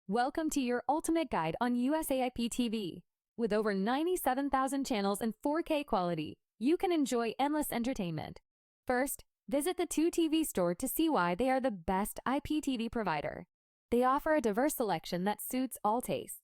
Welcome to your ultimate guide on USA IPTV. With over 97,000 channels and 4K quality, you can enjoy endless entertainment. First, visit the 2TV store to see why they are the best IPTV provider. They offer a diverse selection that suits all tastes.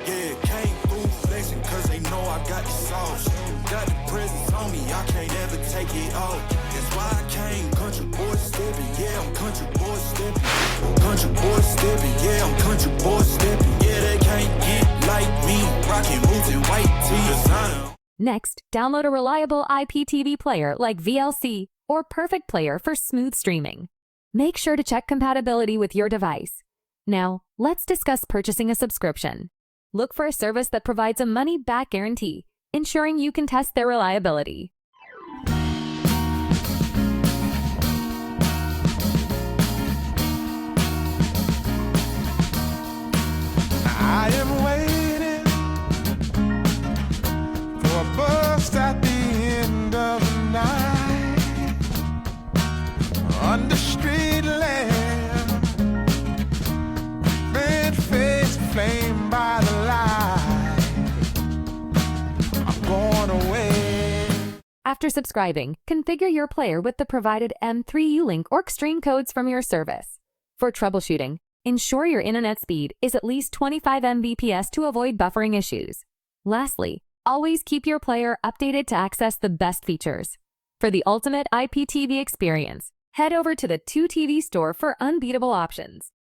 Yeah, came through flexing cause they know I got the sauce. Got the presence on me, I can't ever take it off. That's why I came country boy stepping, yeah, I'm country boy stepping. Country boy stepping, yeah, I'm country boy stepping. Yeah, they can't get like me, rocking boots and white tee. Next, download a reliable IPTV player like VLC or Perfect Player for smooth streaming. Make sure to check compatibility with your device. Now, let's discuss purchasing a subscription. Look for a service that provides a money-back guarantee, ensuring you can test their reliability. I am waiting for a bus at the end of the night, under street lamp, red face flame by the light. I'm going away. After subscribing, configure your player with the provided M3 Uplink or Xtreme codes from your service. For troubleshooting, ensure your internet speed is at least 25 Mbps to avoid buffering issues. Lastly, always keep your player updated to access the best features. For the ultimate IPTV experience, head over to the 2TV store for unbeatable options.